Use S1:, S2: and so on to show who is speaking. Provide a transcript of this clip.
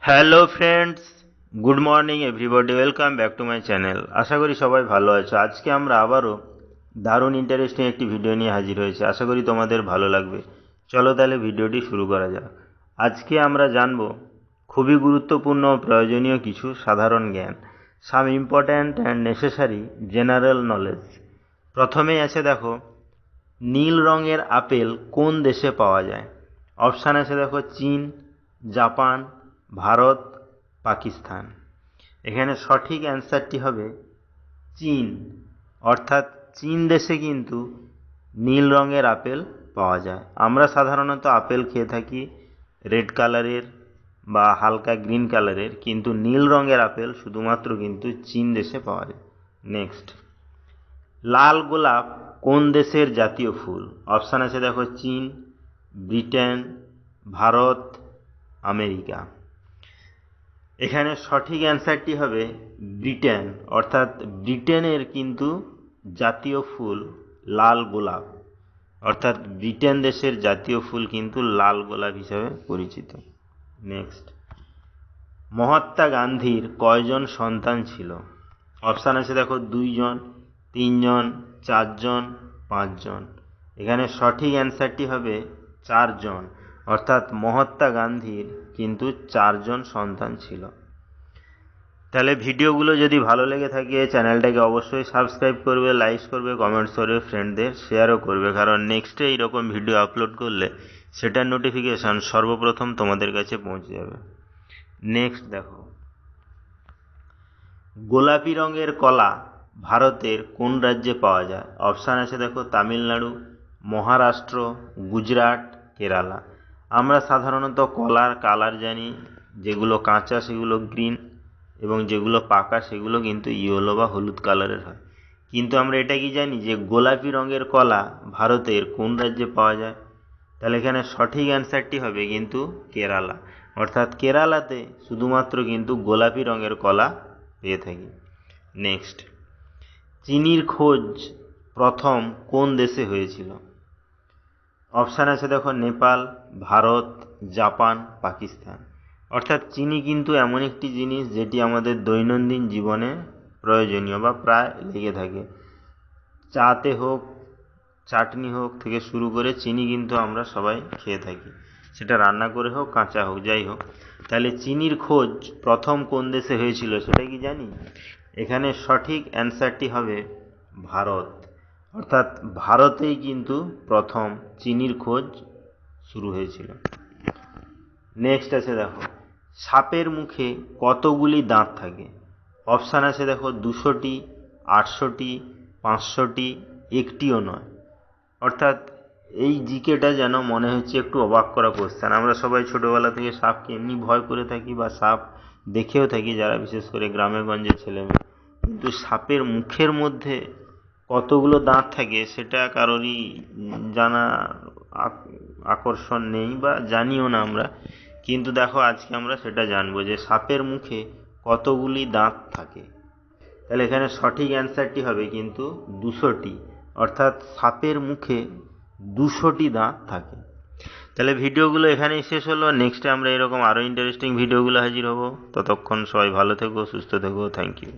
S1: Hello friends, good morning everybody, welcome back to my channel. আশা করি সবাই ভালো আছো। আজকে আমরা আবারও দারুণ ইন্টারেস্টিং একটি ভিডিও নিয়ে হাজির হয়েছি। আশা করি তোমাদের ভালো লাগবে। চলো তাহলে ভিডিওটি শুরু করা যাক। আজকে আমরা জানব খুবই গুরুত্বপূর্ণ ও প্রয়োজনীয় কিছু সাধারণ জ্ঞান, some important and necessary general knowledge. প্রথমেই আছে দেখো, নীল রঙের আপেল কোন দেশে পাওয়া যায়? অপশান আছে দেখো, চীন, জাপান, ভারত, পাকিস্তান। এখানে সঠিক অ্যান্সারটি হবে চীন। অর্থাৎ চীন দেশে কিন্তু নীল রঙের আপেল পাওয়া যায়। আমরা সাধারণত আপেল খেয়ে থাকি রেড কালারের বা হালকা গ্রিন কালারের, কিন্তু নীল রঙের আপেল শুধুমাত্র কিন্তু চীন দেশে পাওয়া যায়। নেক্সট, লাল গোলাপ কোন দেশের জাতীয় ফুল? অপশান আছে দেখো, চীন, ব্রিটেন, ভারত, আমেরিকা। এখানে সঠিক অ্যান্সারটি হবে ব্রিটেন। অর্থাৎ ব্রিটেনের কিন্তু জাতীয় ফুল লাল গোলাপ। অর্থাৎ ব্রিটেন দেশের জাতীয় ফুল কিন্তু লাল গোলাপ হিসাবে পরিচিত। নেক্সট, মহাত্মা গান্ধীর কয়জন সন্তান ছিল? অপশান আছে দেখো, 2 জন, 3 জন, 4 জন, 5 জন। এখানে সঠিক অ্যান্সারটি হবে 4 জন। অর্থাৎ মহাত্মা গান্ধীর কিন্তু 4 জন সন্তান ছিল। তাহলে ভিডিওগুলো যদি ভালো লেগে থাকে চ্যানেলটাকে অবশ্যই সাবস্ক্রাইব করবে, লাইক করবে, কমেন্টস করবে, ফ্রেন্ডদের শেয়ারও করবে, কারণ নেক্সটে এইরকম ভিডিও আপলোড করলে সেটার নোটিফিকেশান সর্বপ্রথম তোমাদের কাছে পৌঁছে যাবে। নেক্সট দেখো, গোলাপি রঙের কলা ভারতের কোন রাজ্যে পাওয়া যায়? অপশান আছে দেখো, তামিলনাড়ু, মহারাষ্ট্র, গুজরাট, কেরালা। আমরা সাধারণত কলার কালার জানি, যেগুলো কাঁচা সেগুলো গ্রিন এবং যেগুলো পাকা সেগুলো কিন্তু ইয়েলো বা হলুদ কালারের হয়। কিন্তু আমরা এটা কি জানি যে গোলাপি রঙের কলা ভারতের কোন রাজ্যে পাওয়া যায়? তাহলে এখানে সঠিক অ্যান্সারটি হবে কিন্তু কেরালা। অর্থাৎ কেরালাতে শুধুমাত্র কিন্তু গোলাপি রঙের কলা পেয়ে থাকি। নেক্সট, চিনির খোঁজ প্রথম কোন দেশে হয়েছিল? অপশান আছে দেখো, নেপাল, ভারত, জাপান, পাকিস্তান। অর্থাৎ চিনি কিন্তু এমন একটি জিনিস যেটি আমাদের দৈনন্দিন জীবনে প্রয়োজনীয় বা প্রায় লেগে থাকে। চাতে হোক, চাটনি হোক থেকে শুরু করে চিনি কিন্তু আমরা সবাই খেয়ে থাকি, সেটা রান্না করে হোক, কাঁচা হোক, যাই হোক। তাহলে চিনির খোঁজ প্রথম কোন দেশে হয়েছিল সেটা কি জানি? এখানে সঠিক অ্যান্সারটি হবে ভারত। অর্থাৎ ভারতেই কিন্তু প্রথম চিনির খোঁজ শুরু হয়েছিল। নেক্সট আছে দেখো, সাপের মুখে কতগুলি দাঁত থাকে? অপশান আছে দেখো, 200টি, 800টি, 500টি, একটিও নয়। অর্থাৎ এই জিকেটা যেন মনে হচ্ছে একটু অবাক করা কোশ্চেন। আমরা সবাই ছোটোবেলা থেকে সাপকে এমনি ভয় করে থাকি বা সাপ দেখেও থাকি, যারা বিশেষ করে গ্রামে গঞ্জের ছেলেমেয়ে। কিন্তু সাপের মুখের মধ্যে কতগুলো দাঁত থাকে সেটা কারোরই জানা আকর্ষণ নেই বা জানিও না আমরা। কিন্তু দেখো আজকে আমরা সেটা জানবো যে সাপের মুখে কতগুলি দাঁত থাকে। তাহলে এখানে সঠিক অ্যান্সারটি হবে কিন্তু 200টি। অর্থাৎ সাপের মুখে 200টি দাঁত থাকে। তাহলে ভিডিওগুলো এখানেই শেষ হলো। নেক্সটে আমরা এরকম আরও ইন্টারেস্টিং ভিডিওগুলো হাজির হব। ততক্ষণ সবাই ভালো থেকো, সুস্থ থেকো। Thank you.